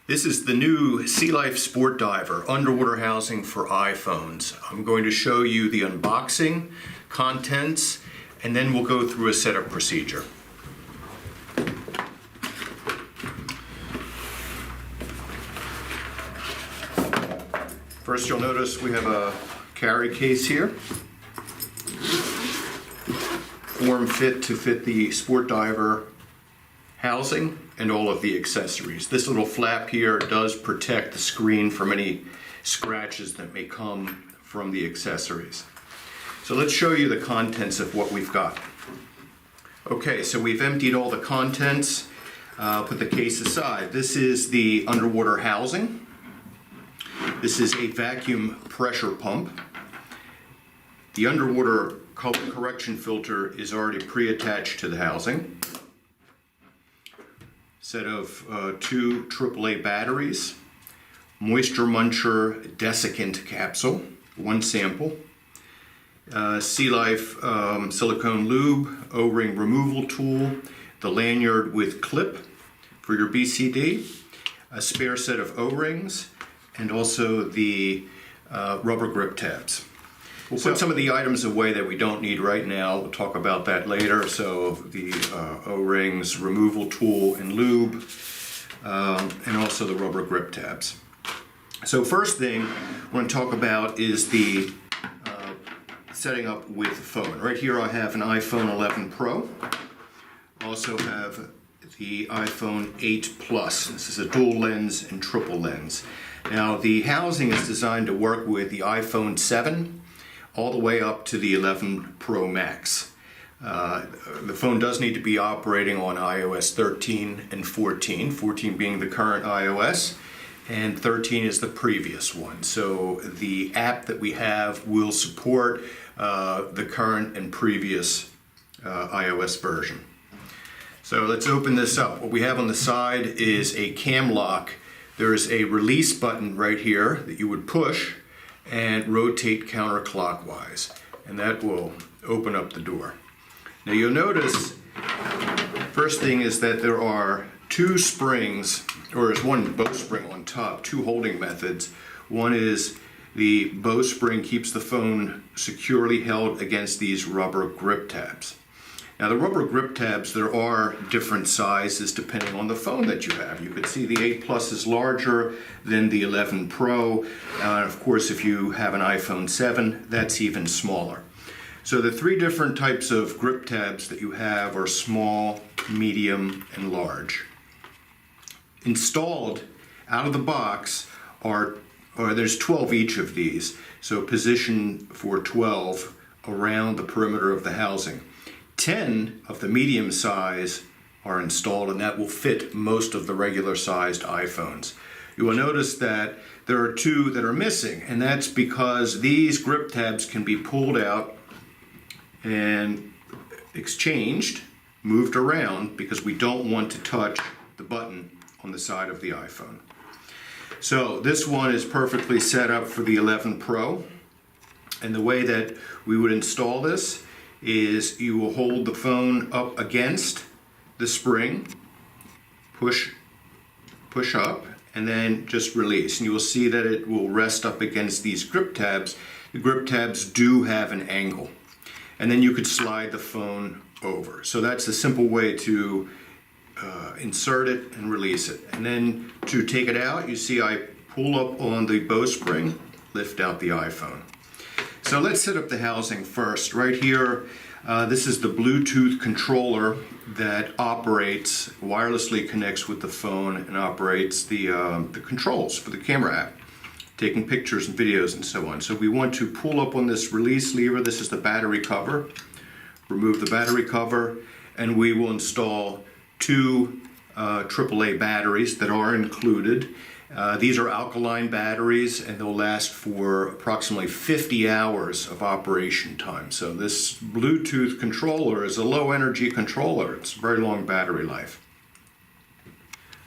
This is the new Sea Life SportDiver underwater housing for iPhones. I'm going to show you the unboxing, contents, and then we'll go through a setup procedure. First, you'll notice we have a carry case here. Form fit to fit the SportDiver housing and all of the accessories. This little flap here does protect the screen from any scratches that may come from the accessories. So let's show you the contents of what we've got. Okay, so we've emptied all the contents, put the case aside. This is the underwater housing. This is a vacuum pressure pump. The underwater color correction filter is already pre-attached to the housing. Set of two AAA batteries, Moisture Muncher desiccant capsule, one sample, Sea Life silicone lube, O-ring removal tool, the lanyard with clip for your BCD, a spare set of O-rings, and also the rubber grip tabs. We'll put some of the items away that we don't need right now. We'll talk about that later. So the O-rings, removal tool and lube, and also the rubber grip tabs. So first thing I want to talk about is the setting up with the phone. Right here I have an iPhone 11 Pro. Also have the iPhone 8 Plus. This is a dual lens and triple lens. Now the housing is designed to work with the iPhone 7 all the way up to the 11 Pro Max. The phone does need to be operating on iOS 13 and 14, 14 being the current iOS, and 13 is the previous one. So the app that we have will support the current and previous iOS version. So let's open this up. What we have on the side is a cam lock. There is a release button right here that you would push and rotate counterclockwise, and that will open up the door. Now you'll notice, first thing is that there are two springs, or there's one bowstring on top, two holding methods. One is the bowspring keeps the phone securely held against these rubber grip tabs. Now the rubber grip tabs, there are different sizes depending on the phone that you have. You can see the 8 Plus is larger than the 11 Pro. Of course, if you have an iPhone 7, that's even smaller. So the three different types of grip tabs that you have are small, medium, and large. Installed out of the box there's 12 each of these. So position for 12 around the perimeter of the housing. 10 of the medium size are installed, and that will fit most of the regular sized iPhones. You will notice that there are two that are missing, and that's because these grip tabs can be pulled out and exchanged, moved around, because we don't want to touch the button on the side of the iPhone. So this one is perfectly set up for the 11 Pro, and the way that we would install this is you will hold the phone up against the spring, push up, and then just release. And you will see that it will rest up against these grip tabs. The grip tabs do have an angle. And then you could slide the phone over. So that's a simple way to insert it and release it. And then to take it out, you see I pull up on the bowspring, lift out the iPhone. So let's set up the housing first. Right here, this is the Bluetooth controller that operates, wirelessly connects with the phone and operates the controls for the camera app, taking pictures and videos and so on. So we want to pull up on this release lever. This is the battery cover. Remove the battery cover, and we will install two AAA batteries that are included. These are alkaline batteries, and they'll last for approximately 50 hours of operation time. So this Bluetooth controller is a low energy controller. It's a very long battery life.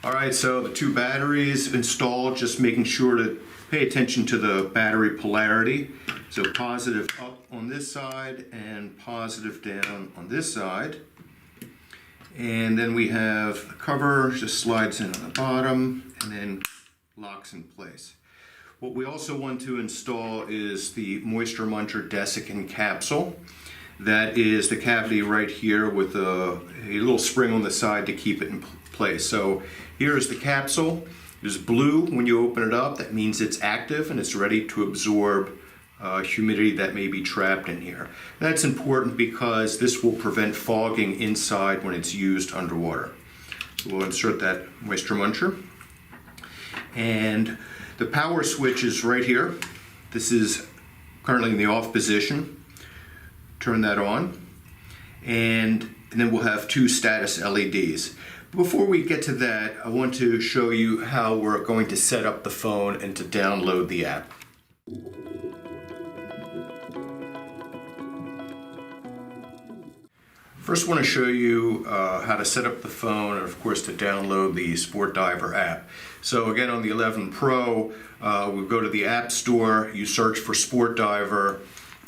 All right, so the two batteries installed, just making sure to pay attention to the battery polarity. So positive up on this side and positive down on this side. And then we have the cover, just slides in on the bottom, and then locks in place. What we also want to install is the Moisture Muncher Desiccant capsule. That is the cavity right here with a little spring on the side to keep it in place. So here is the capsule. It's blue when you open it up. That means it's active and it's ready to absorb humidity that may be trapped in here. That's important because this will prevent fogging inside when it's used underwater. So we'll insert that Moisture Muncher. And the power switch is right here. This is currently in the off position. Turn that on. And then we'll have two status LEDs. Before we get to that, I want to show you how we're going to set up the phone and to download the app. First, I want to show you how to set up the phone and, of course, to download the SportDiver app. So again, on the 11 Pro, we'll go to the App Store, you search for SportDiver,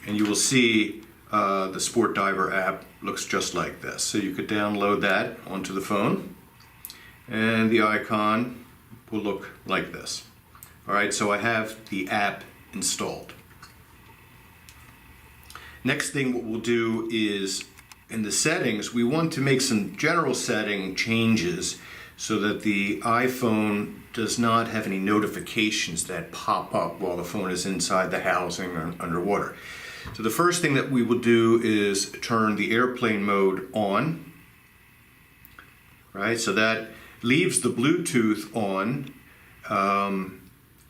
and you will see the SportDiver app looks just like this. So you could download that onto the phone, and the icon will look like this. All right, so I have the app installed. Next thing what we'll do is, in the settings, we want to make some general setting changes so that the iPhone does not have any notifications that pop up while the phone is inside the housing or underwater. So the first thing that we will do is turn the airplane mode on. Right, so that leaves the Bluetooth on.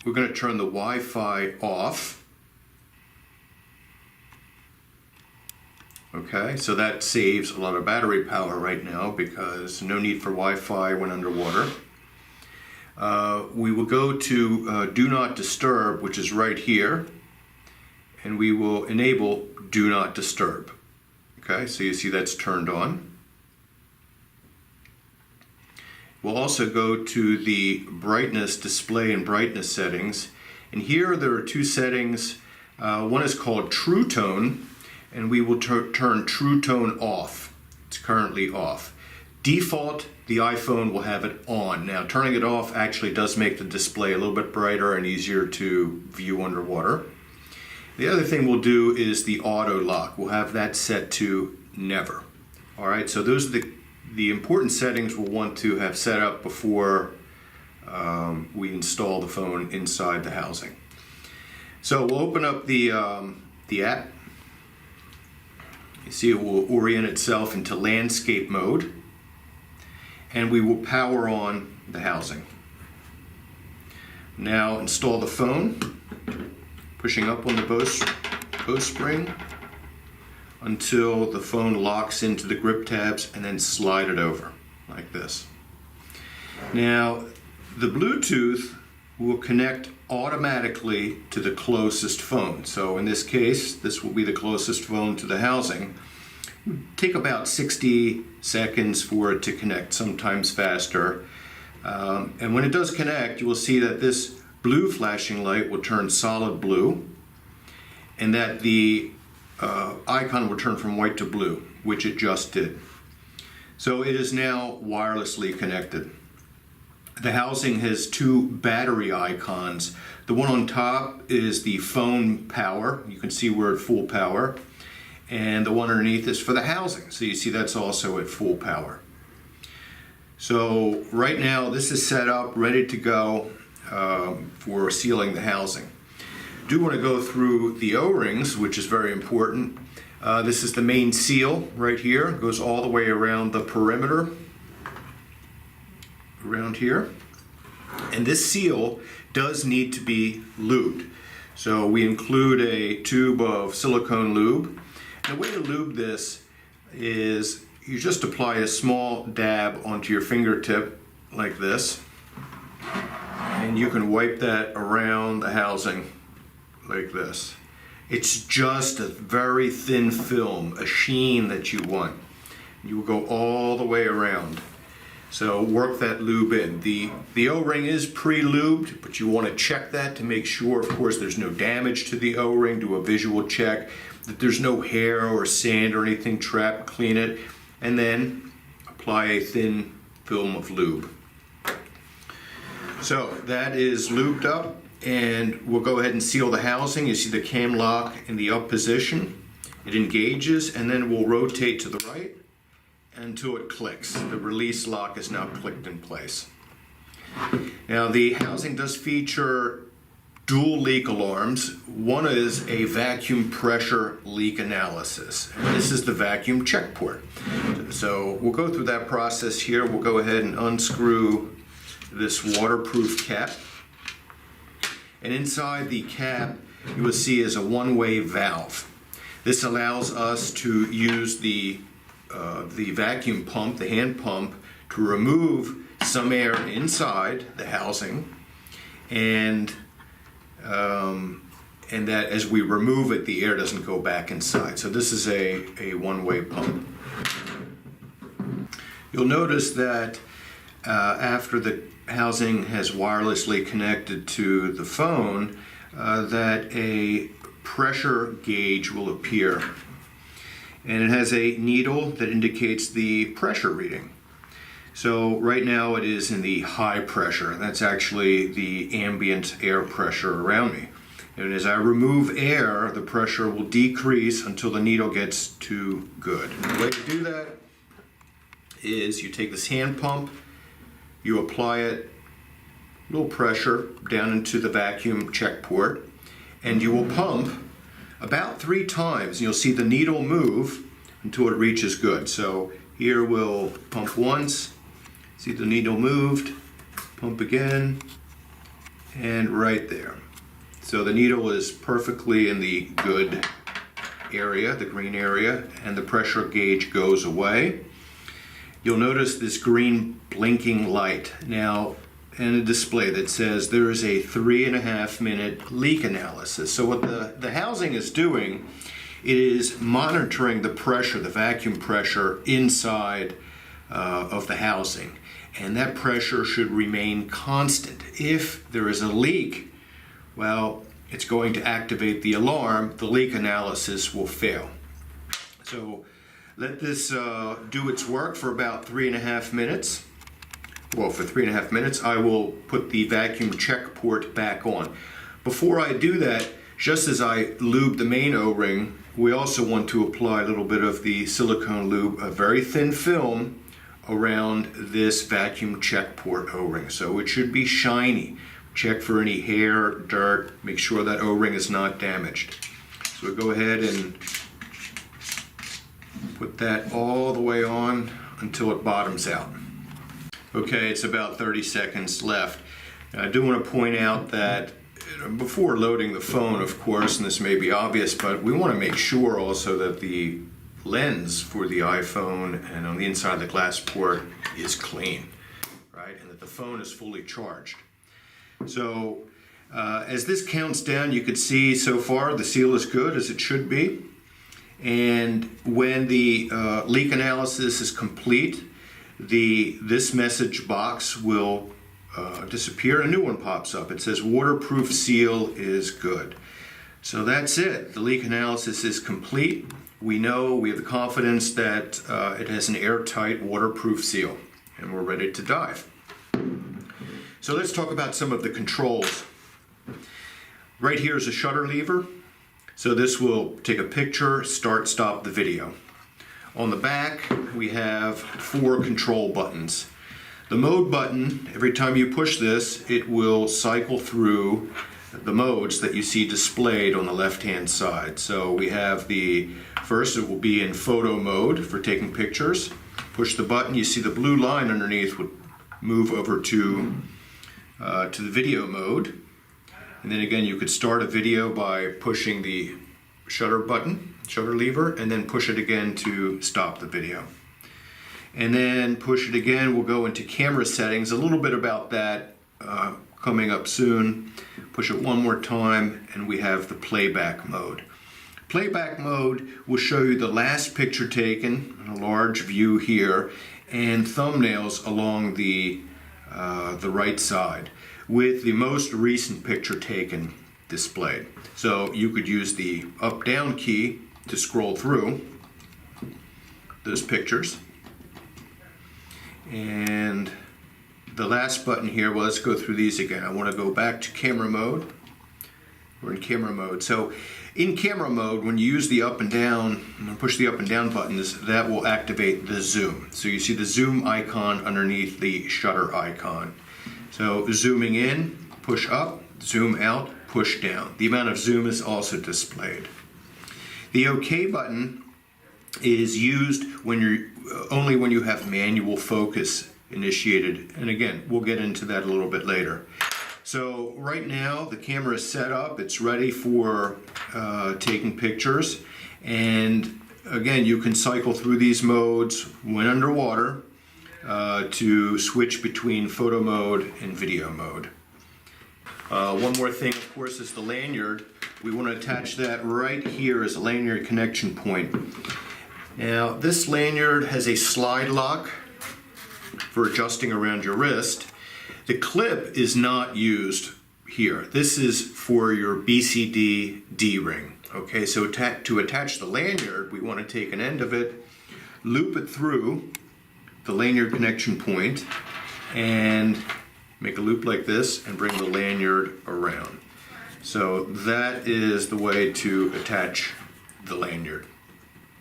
We're going to turn the Wi-Fi off. Okay, so that saves a lot of battery power right now because no need for Wi-Fi when underwater. We will go to Do Not Disturb, which is right here, and we will enable Do Not Disturb. Okay, so you see that's turned on. We'll also go to the brightness, display and brightness settings, and here there are two settings. One is called True Tone, and we will turn True Tone off. It's currently off. Default, the iPhone will have it on. Now, turning it off actually does make the display a little bit brighter and easier to view underwater. The other thing we'll do is the auto lock. We'll have that set to never. All right, so those are the important settings we'll want to have set up before we install the phone inside the housing. So we'll open up the app. You see it will orient itself into landscape mode, and we will power on the housing. Now install the phone, pushing up on the bowstring until the phone locks into the grip tabs, and then slide it over like this. Now the Bluetooth will connect automatically to the closest phone. So in this case, this will be the closest phone to the housing. It would take about 60 seconds for it to connect, sometimes faster. And when it does connect, you will see that this blue flashing light will turn solid blue, and that the icon will turn from white to blue, which it just did. So it is now wirelessly connected. The housing has two battery icons. The one on top is the phone power. You can see we're at full power. And the one underneath is for the housing. So you see that's also at full power. So right now this is set up, ready to go for sealing the housing. I do want to go through the O-rings, which is very important. This is the main seal right here. It goes all the way around the perimeter. Around here, and this seal does need to be lubed. So we include a tube of silicone lube. And the way to lube this is you just apply a small dab onto your fingertip like this, and you can wipe that around the housing like this. It's just a very thin film, a sheen that you want. You will go all the way around. So work that lube in. The O-ring is pre-lubed, but you want to check that to make sure, of course, there's no damage to the O-ring. Do a visual check, that there's no hair or sand or anything trapped, clean it, and then apply a thin film of lube. So that is lubed up, and we'll go ahead and seal the housing. You see the cam lock in the up position. It engages, and then we'll rotate to the right until it clicks. The release lock is now clicked in place. Now the housing does feature dual leak alarms. One is a vacuum pressure leak analysis. And this is the vacuum check port. So we'll go through that process here. We'll go ahead and unscrew this waterproof cap. And inside the cap, you will see is a one-way valve. This allows us to use the vacuum pump, the hand pump, to remove some air inside the housing, and that as we remove it, the air doesn't go back inside. So this is a one-way pump. You'll notice that after the housing has wirelessly connected to the phone, that a pressure gauge will appear. And it has a needle that indicates the pressure reading. So right now it is in the high pressure. That's actually the ambient air pressure around me. And as I remove air, the pressure will decrease until the needle gets to good. The way to do that is you take this hand pump, you apply it, a little pressure down into the vacuum check port, and you will pump about 3 times. You'll see the needle move until it reaches good. So here we'll pump once, see the needle moved, pump again, and right there. So the needle is perfectly in the good area, the green area, and the pressure gauge goes away. You'll notice this green blinking light now and a display that says there is a 3.5 minute leak analysis. So what the housing is doing, it is monitoring the pressure, the vacuum pressure inside of the housing. And that pressure should remain constant. If there is a leak, well, it's going to activate the alarm. The leak analysis will fail. So let this do its work for about 3.5 minutes. Well, for 3.5 minutes, I will put the vacuum check port back on. Before I do that, just as I lube the main O-ring, we also want to apply a little bit of the silicone lube, a very thin film, around this vacuum check port O-ring. So it should be shiny. Check for any hair, dirt, make sure that O-ring is not damaged. So we'll go ahead and put that all the way on until it bottoms out. Okay, it's about 30 seconds left. I do want to point out that before loading the phone, of course, and this may be obvious, but we want to make sure also that the lens for the iPhone and on the inside of the glass port is clean, right? And that the phone is fully charged. So as this counts down, you can see so far the seal is good, as it should be. And when the leak analysis is complete, this message box will disappear. A new one pops up. It says waterproof seal is good. So that's it. The leak analysis is complete. We know, we have the confidence that it has an airtight waterproof seal, and we're ready to dive. So let's talk about some of the controls. Right here is a shutter lever. So this will take a picture, start, stop the video. On the back, we have 4 control buttons. The mode button, every time you push this, it will cycle through the modes that you see displayed on the left-hand side. So we have first it will be in photo mode for taking pictures. Push the button, you see the blue line underneath would move over to the video mode. And then again, you could start a video by pushing the shutter button, shutter lever, and then push it again to stop the video. And then push it again, we'll go into camera settings. A little bit about that coming up soon. Push it one more time, and we have the playback mode. Playback mode will show you the last picture taken in a large view here, and thumbnails along the right side, with the most recent picture taken displayed. So you could use the up-down key to scroll through those pictures. And the last button here, well, let's go through these again. I want to go back to camera mode. We're in camera mode. So in camera mode, when you use the up and down, and push the up and down buttons, that will activate the zoom. So you see the zoom icon underneath the shutter icon. So zooming in, push up, zoom out, push down. The amount of zoom is also displayed. The OK button is used when you're only when you have manual focus initiated, and again, we'll get into that a little bit later. So right now the camera is set up, it's ready for taking pictures, and again, you can cycle through these modes when underwater to switch between photo mode and video mode. One more thing, of course, is the lanyard. We want to attach that right here as a lanyard connection point. Now, this lanyard has a slide lock for adjusting around your wrist. The clip is not used here. This is for your BCD D-ring. Okay, so to attach the lanyard, we want to take an end of it, loop it through the lanyard connection point, and make a loop like this and bring the lanyard around. So that is the way to attach the lanyard.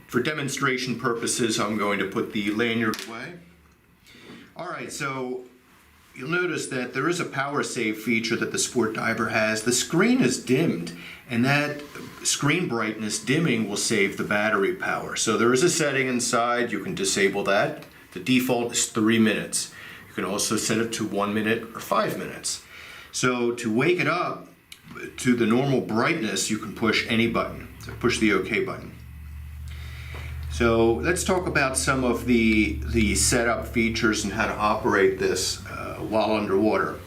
For demonstration purposes, I'm going to put the lanyard away. All right, so you'll notice that there is a power save feature that the SportDiver has. The screen is dimmed, and that screen brightness dimming will save the battery power. So there is a setting inside, you can disable that. The default is 3 minutes. You can also set it to 1 minute or 5 minutes. So to wake it up to the normal brightness, you can push any button. So push the OK button. So let's talk about some of the setup features and how to operate this while underwater.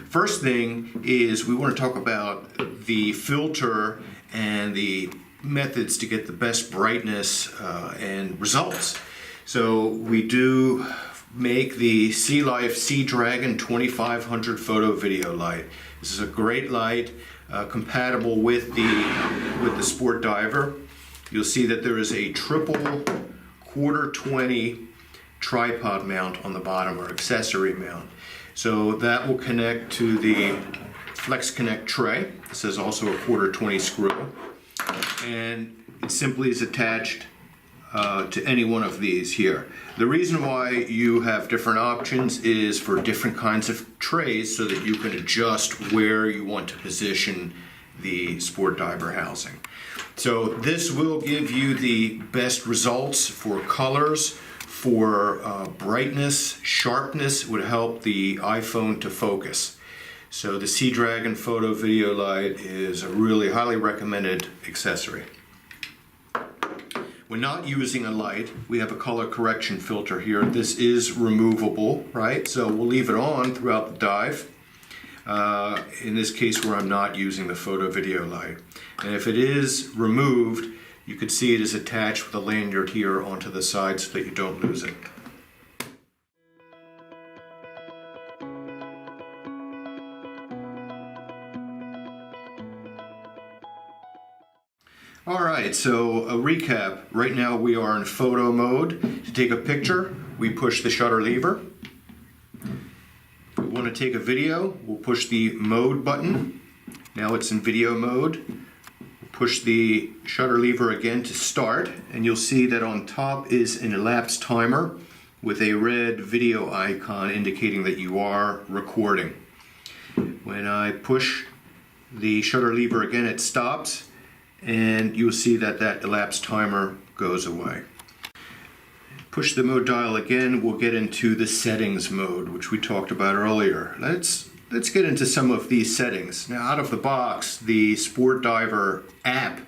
First thing is we want to talk about the filter and the methods to get the best brightness and results. So we do make the Sea Life Sea Dragon 2500 photo video light. This is a great light, compatible with the SportDiver. You'll see that there is a triple quarter 20 tripod mount on the bottom, or accessory mount. So that will connect to the Flex Connect tray. This is also a quarter 20 screw, and it simply is attached to any one of these here. The reason why you have different options is for different kinds of trays, so that you can adjust where you want to position the SportDiver housing. So this will give you the best results for colors, for brightness, sharpness. It would help the iPhone to focus. So the Sea Dragon photo video light is a really highly recommended accessory. When not using a light, we have a color correction filter here. This is removable, right? So we'll leave it on throughout the dive. In this case where I'm not using the photo video light. And if it is removed, you could see it is attached with a lanyard here onto the side so that you don't lose it. All right, so a recap. Right now we are in photo mode. To take a picture, we push the shutter lever. If we want to take a video, we'll push the mode button. Now it's in video mode. We'll push the shutter lever again to start, and you'll see that on top is an elapsed timer with a red video icon indicating that you are recording. When I push the shutter lever again, it stops, and you'll see that that elapsed timer goes away. Push the mode dial again, we'll get into the settings mode, which we talked about earlier. Let's get into some of these settings. Now, out of the box, the SportDiver app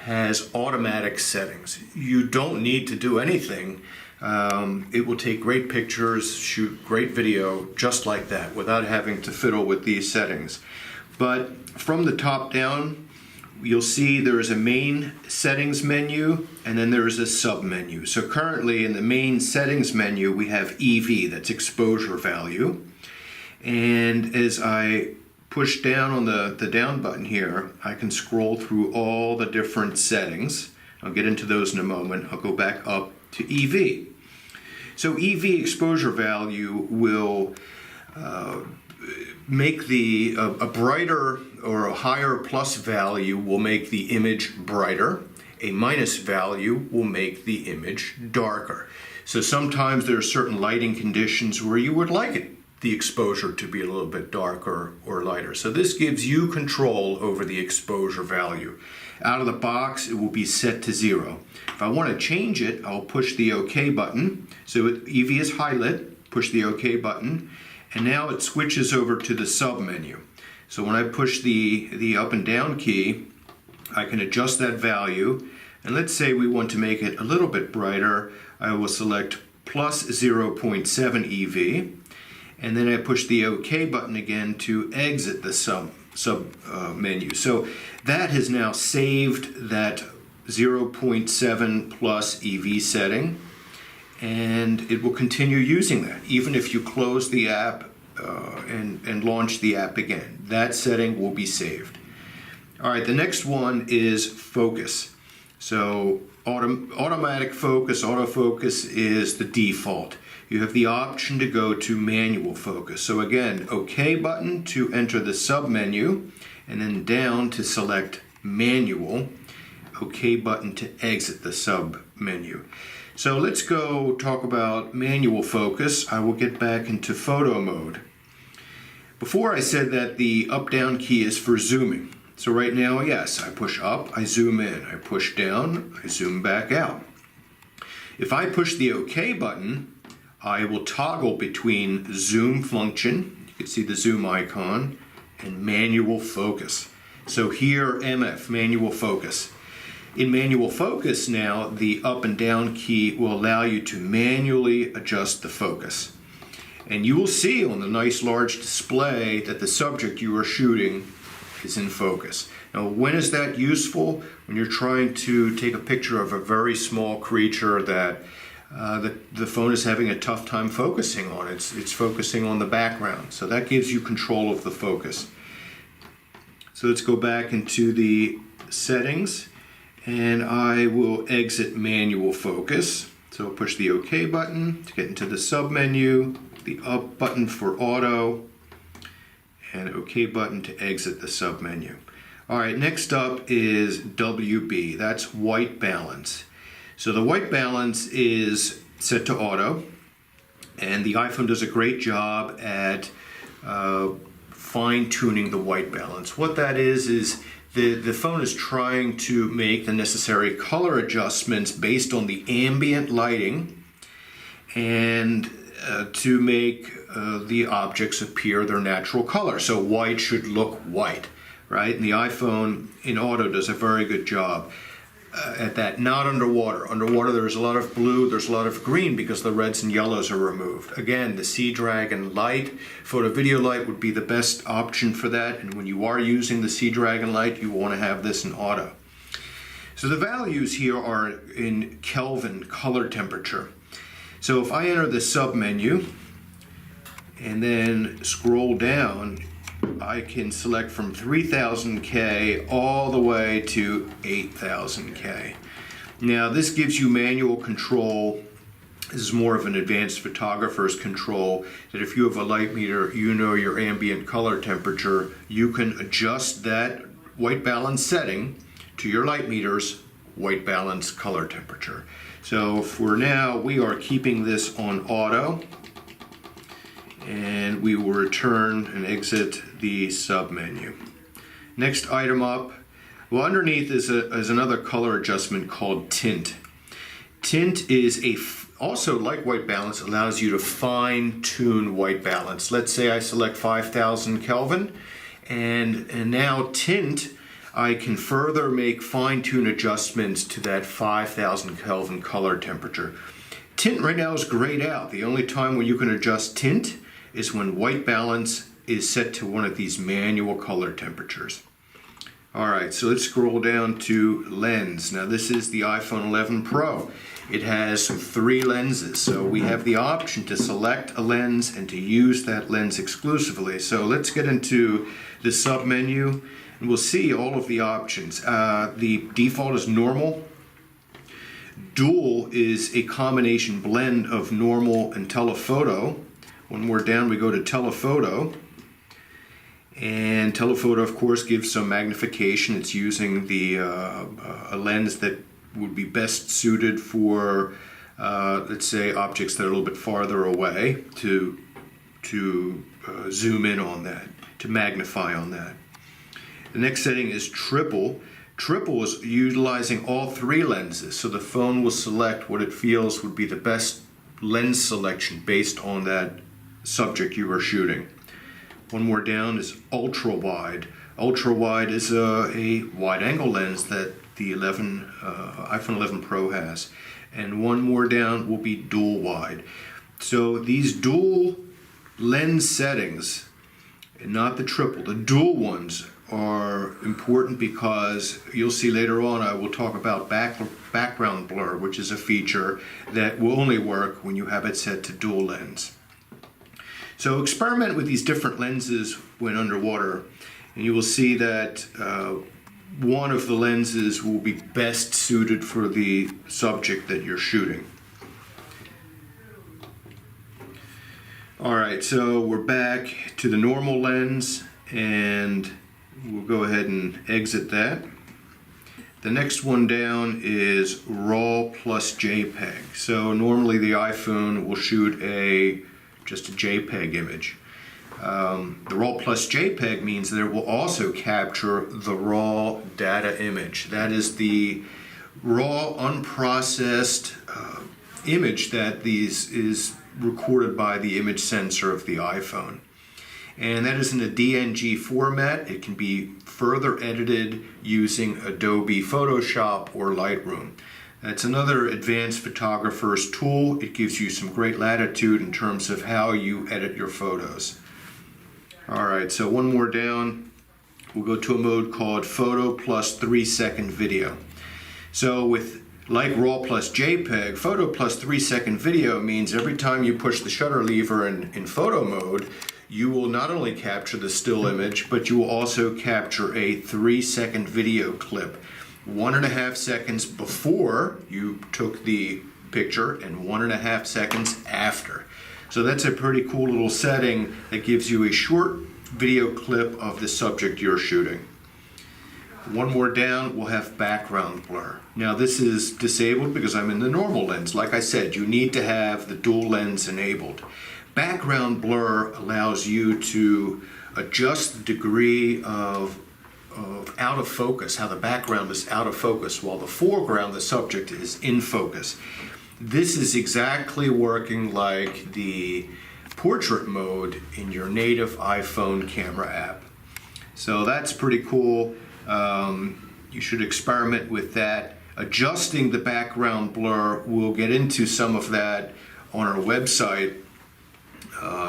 has automatic settings. You don't need to do anything. It will take great pictures, shoot great video, just like that, without having to fiddle with these settings. But from the top down, you'll see there is a main settings menu, and then there is a sub menu. So currently in the main settings menu, we have EV, that's exposure value. And as I push down on the down button here, I can scroll through all the different settings. I'll get into those in a moment. I'll go back up to EV. So EV exposure value will make a brighter or a higher plus value will make the image brighter. A minus value will make the image darker. So sometimes there are certain lighting conditions where you would like the exposure to be a little bit darker or lighter. So this gives you control over the exposure value. Out of the box, it will be set to 0. If I want to change it, I'll push the OK button. So EV is high lit, push the OK button, and now it switches over to the sub menu. So when I push the up and down key, I can adjust that value. And let's say we want to make it a little bit brighter. I will select plus 0.7 EV. And then I push the OK button again to exit the sub menu. So that has now saved that 0.7 plus EV setting, and it will continue using that even if you close the app and launch the app again. That setting will be saved. All right, the next one is focus. So automatic focus, autofocus is the default. You have the option to go to manual focus. So again, OK button to enter the sub menu, and then down to select manual, OK button to exit the sub menu. So let's go talk about manual focus. I will get back into photo mode. Before I said that the up-down key is for zooming. So right now, yes, I push up, I zoom in. I push down, I zoom back out. If I push the OK button, I will toggle between zoom function, you can see the zoom icon, and manual focus. So here, MF, manual focus. In manual focus now, the up and down key will allow you to manually adjust the focus. And you will see on the nice large display that the subject you are shooting is in focus. Now, when is that useful? When you're trying to take a picture of a very small creature that the phone is having a tough time focusing on. It's focusing on the background. So that gives you control of the focus. So let's go back into the settings, and I will exit manual focus. So I'll push the OK button to get into the sub menu, the up button for auto, and OK button to exit the sub menu. All right, next up is WB. That's white balance. So the white balance is set to auto, and the iPhone does a great job at fine-tuning the white balance. What that is the phone is trying to make the necessary color adjustments based on the ambient lighting and to make the objects appear their natural color. So white should look white, right? And the iPhone in auto does a very good job at that. Not underwater. Underwater there's a lot of blue, there's a lot of green because the reds and yellows are removed. Again, the Sea Dragon light, photo video light would be the best option for that, and when you are using the Sea Dragon light, you want to have this in auto. So the values here are in Kelvin color temperature. So if I enter the sub menu and then scroll down, I can select from 3000K all the way to 8000K. Now this gives you manual control. This is more of an advanced photographer's control, that if you have a light meter, you know your ambient color temperature, you can adjust that white balance setting to your light meter's white balance color temperature. So for now, we are keeping this on auto, and we will return and exit the sub menu. Next item up, well, underneath is another color adjustment called tint. Tint is also like white balance, allows you to fine tune white balance. Let's say I select 5000 Kelvin, and now tint, I can further make fine tune adjustments to that 5000 Kelvin color temperature. Tint right now is grayed out. The only time when you can adjust tint is when white balance is set to one of these manual color temperatures. All right, so let's scroll down to lens. Now this is the iPhone 11 Pro. It has 3 lenses, so we have the option to select a lens and to use that lens exclusively. So let's get into the sub menu, and we'll see all of the options. The default is normal. Dual is a combination blend of normal and telephoto. One more down, we go to telephoto. And telephoto, of course, gives some magnification. It's using a lens that would be best suited for, let's say, objects that are a little bit farther away to zoom in on that, to magnify on that. The next setting is triple. Triple is utilizing all three lenses, so the phone will select what it feels would be the best lens selection based on that subject you are shooting. One more down is ultra wide. Ultra wide is a wide angle lens that the iPhone 11 Pro has. And one more down will be dual wide. So these dual lens settings, and not the triple, the dual ones are important because you'll see later on I will talk about background blur, which is a feature that will only work when you have it set to dual lens. So experiment with these different lenses when underwater, and you will see that one of the lenses will be best suited for the subject that you're shooting. All right, so we're back to the normal lens, and we'll go ahead and exit that. The next one down is RAW plus JPEG. So normally the iPhone will shoot just a JPEG image. The RAW plus JPEG means that it will also capture the raw data image. That is the raw, unprocessed image that is recorded by the image sensor of the iPhone. And that is in a DNG format. It can be further edited using Adobe Photoshop or Lightroom. That's another advanced photographer's tool. It gives you some great latitude in terms of how you edit your photos. All right, so one more down. We'll go to a mode called Photo plus 3-second video. So like RAW plus JPEG, Photo plus 3-second video means every time you push the shutter lever in photo mode, you will not only capture the still image, but you will also capture a 3-second video clip. 1.5 seconds before you took the picture and 1.5 seconds after. So that's a pretty cool little setting that gives you a short video clip of the subject you're shooting. One more down, we'll have background blur. Now this is disabled because I'm in the normal lens. Like I said, you need to have the dual lens enabled. Background blur allows you to adjust the degree of out of focus, how the background is out of focus while the foreground, the subject, is in focus. This is exactly working like the portrait mode in your native iPhone camera app. So that's pretty cool. You should experiment with that. Adjusting the background blur, we'll get into some of that on our website,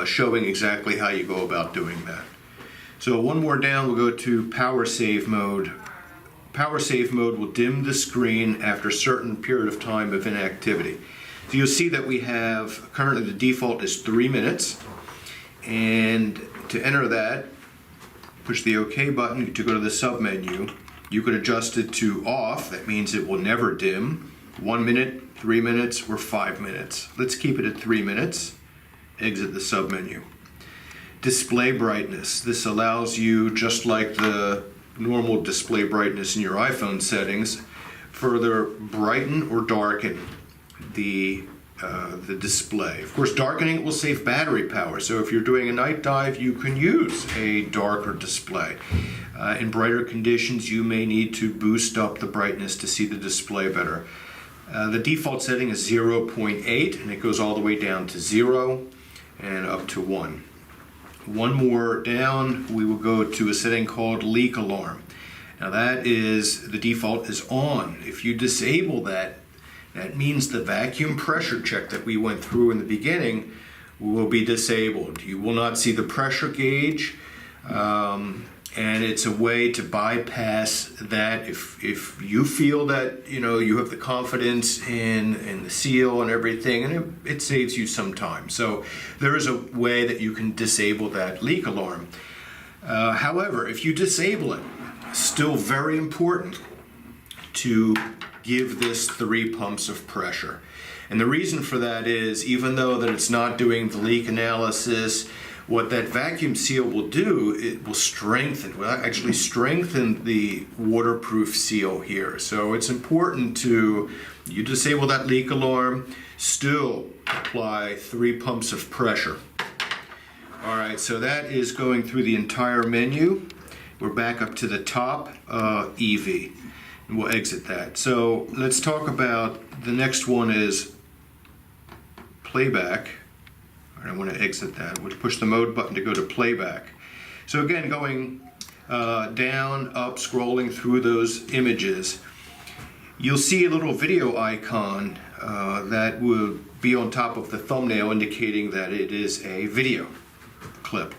showing exactly how you go about doing that. So one more down, we'll go to power save mode. Power save mode will dim the screen after a certain period of time of inactivity. So you'll see that we have, currently the default is 3 minutes. And to enter that, push the OK button to go to the submenu. You could adjust it to off, that means it will never dim. 1 minute, 3 minutes, or 5 minutes. Let's keep it at 3 minutes. Exit the submenu. Display brightness. This allows you, just like the normal display brightness in your iPhone settings, further brighten or darken the display. Of course, darkening it will save battery power. So if you're doing a night dive, you can use a darker display. In brighter conditions, you may need to boost up the brightness to see the display better. The default setting is 0.8, and it goes all the way down to 0 and up to 1. One more down, we will go to a setting called leak alarm. Now that is, the default is on. If you disable that, that means the vacuum pressure check that we went through in the beginning will be disabled. You will not see the pressure gauge, and it's a way to bypass that. If you feel that you have the confidence in the seal and everything, and it saves you some time. So there is a way that you can disable that leak alarm. However, if you disable it, still very important, to give this 3 pumps of pressure. And the reason for that is, even though that it's not doing the leak analysis, what that vacuum seal will do, it will actually strengthen the waterproof seal here. So it's important to, you disable that leak alarm, still apply 3 pumps of pressure. All right, so that is going through the entire menu. We're back up to the top, EV, and we'll exit that. So let's talk about, the next one is playback. All right, I want to exit that. We'll push the mode button to go to playback. So again, going down, up, scrolling through those images, you'll see a little video icon that will be on top of the thumbnail indicating that it is a video clip.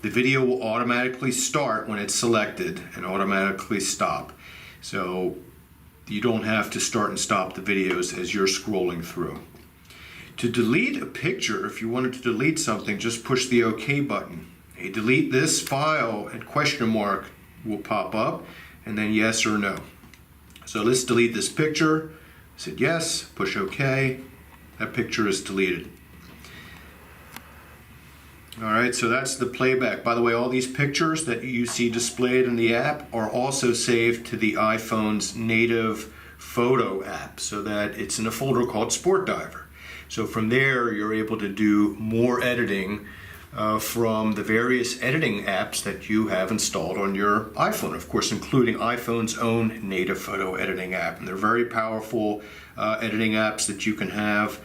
The video will automatically start when it's selected and automatically stop. So you don't have to start and stop the videos as you're scrolling through. To delete a picture, if you wanted to delete something, just push the OK button. A delete this file and question mark will pop up, and then yes or no. So let's delete this picture. I said yes, push OK. That picture is deleted. All right, so that's the playback. By the way, all these pictures that you see displayed in the app are also saved to the iPhone's native photo app, so that it's in a folder called SportDiver. So from there, you're able to do more editing from the various editing apps that you have installed on your iPhone, of course, including iPhone's own native photo editing app. And they're very powerful editing apps that you can have.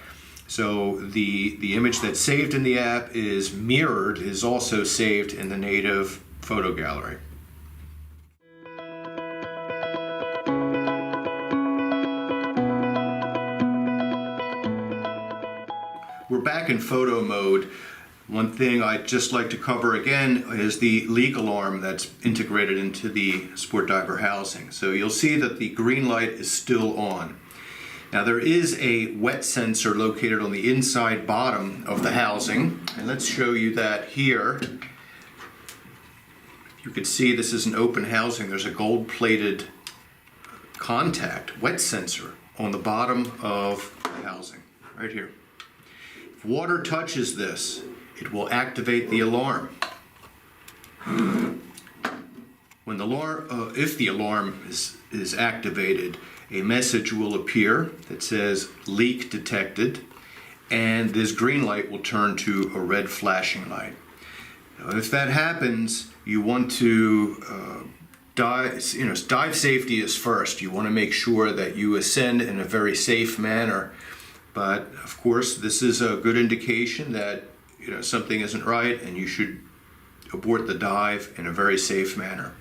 So the image that's saved in the app is mirrored, is also saved in the native photo gallery. We're back in photo mode. One thing I'd just like to cover again is the leak alarm that's integrated into the SportDiver housing. So you'll see that the green light is still on. Now there is a wet sensor located on the inside bottom of the housing, and let's show you that here. You can see this is an open housing. There's a gold-plated contact wet sensor on the bottom of the housing, right here. If water touches this, it will activate the alarm. When the alarm, if the alarm is activated, a message will appear that says leak detected, and this green light will turn to a red flashing light. Now, if that happens, you want to dive safety is first. You want to make sure that you ascend in a very safe manner. But of course, this is a good indication that something isn't right, and you should abort the dive in a very safe manner.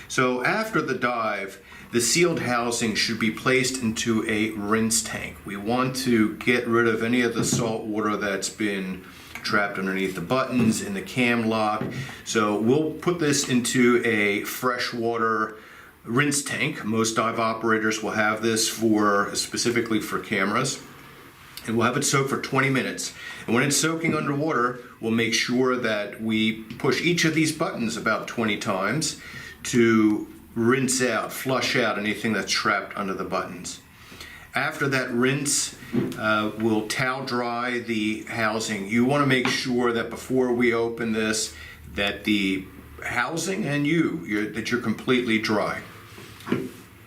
So after the dive, the sealed housing should be placed into a rinse tank. We want to get rid of any of the salt water that's been trapped underneath the buttons in the cam lock. So we'll put this into a freshwater rinse tank. Most dive operators will have this specifically for cameras. And we'll have it soak for 20 minutes. And when it's soaking underwater, we'll make sure that we push each of these buttons about 20 times to rinse out, flush out anything that's trapped under the buttons. After that rinse, we'll towel dry the housing. You want to make sure that before we open this, that the housing and that you're completely dry.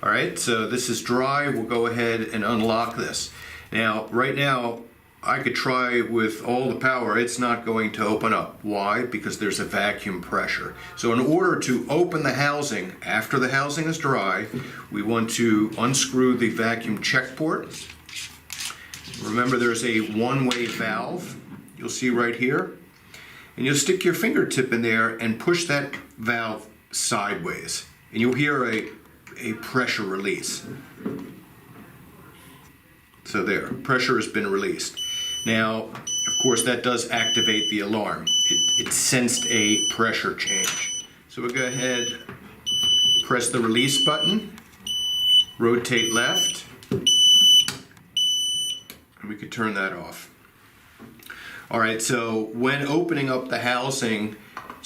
All right, so this is dry. We'll go ahead and unlock this. Now, right now, I could try with all the power. It's not going to open up. Why? Because there's a vacuum pressure. So in order to open the housing, after the housing is dry, we want to unscrew the vacuum check port. Remember, there's a one-way valve. You'll see right here. And you'll stick your fingertip in there and push that valve sideways. And you'll hear a pressure release. So there, pressure has been released. Now, of course, that does activate the alarm. It sensed a pressure change. So we'll go ahead, press the release button, rotate left, and we could turn that off. All right, so when opening up the housing,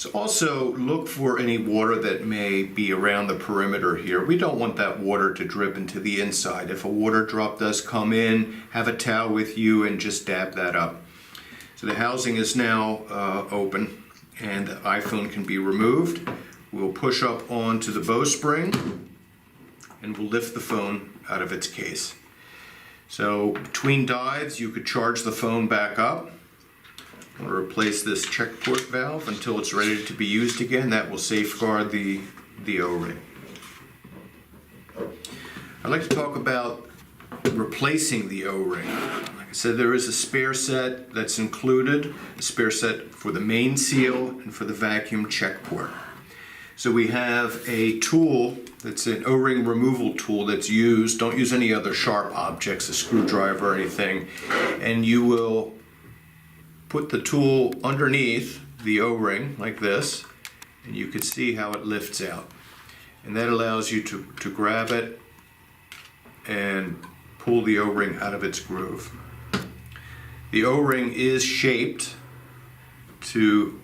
So also look for any water that may be around the perimeter here. We don't want that water to drip into the inside. If a water drop does come in, have a towel with you and just dab that up. So the housing is now open and the iPhone can be removed. We'll push up onto the bowspring and we'll lift the phone out of its case. So between dives, you could charge the phone back up. I'm going to replace this check port valve until it's ready to be used again. That will safeguard the O-ring. I'd like to talk about replacing the O-ring. Like I said, there is a spare set that's included, a spare set for the main seal and for the vacuum check port. So we have a tool that's an O-ring removal tool that's used. Don't use any other sharp objects, a screwdriver or anything, and you will put the tool underneath the O-ring like this, and you can see how it lifts out. And that allows you to grab it and pull the O-ring out of its groove. The O-ring is shaped to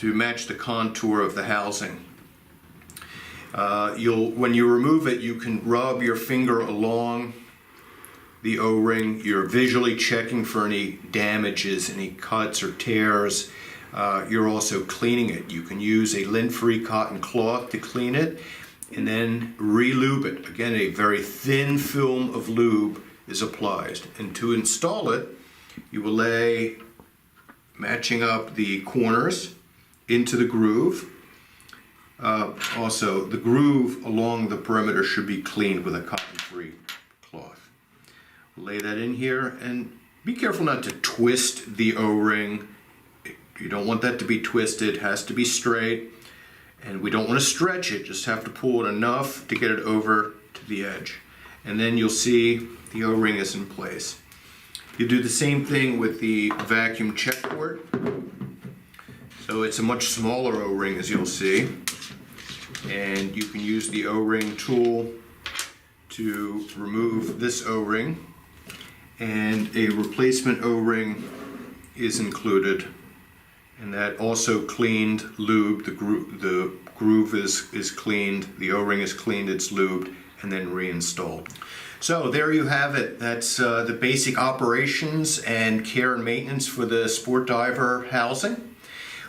match the contour of the housing. When you remove it, you can rub your finger along the O-ring. You're visually checking for any damages, any cuts or tears. You're also cleaning it. You can use a lint-free cotton cloth to clean it and then re-lube it. Again, a very thin film of lube is applied. And to install it, you will lay, matching up the corners into the groove. Also, the groove along the perimeter should be cleaned with a cotton-free cloth. Lay that in here and be careful not to twist the O-ring. You don't want that to be twisted, it has to be straight, and we don't want to stretch it, just have to pull it enough to get it over to the edge. And then you'll see the O-ring is in place. You do the same thing with the vacuum check port. So it's a much smaller O-ring, as you'll see, and you can use the O-ring tool to remove this O-ring. And a replacement O-ring is included, and that also cleaned, lubed. The groove is cleaned, the O-ring is cleaned, it's lubed, and then reinstalled. So there you have it. That's the basic operations and care and maintenance for the SportDiver housing.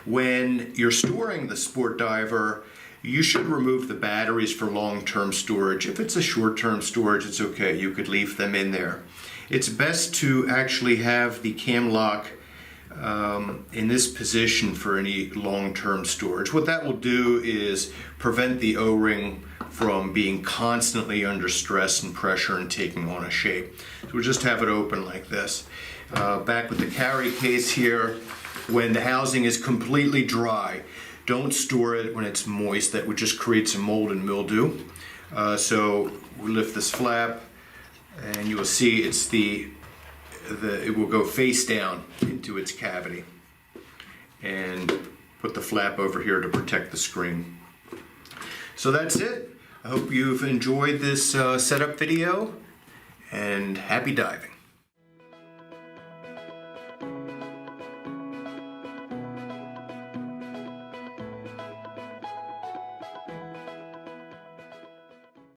When you're storing the SportDiver, you should remove the batteries for long-term storage. If it's a short-term storage, it's okay. You could leave them in there. It's best to actually have the cam lock in this position for any long-term storage. What that will do is prevent the O-ring from being constantly under stress and pressure and taking on a shape. So we'll just have it open like this. Back with the carry case here, when the housing is completely dry, don't store it when it's moist. That would just create some mold and mildew. So we lift this flap, and you will see it's it will go face down into its cavity, and put the flap over here to protect the screen. So that's it. I hope you've enjoyed this setup video, and happy diving.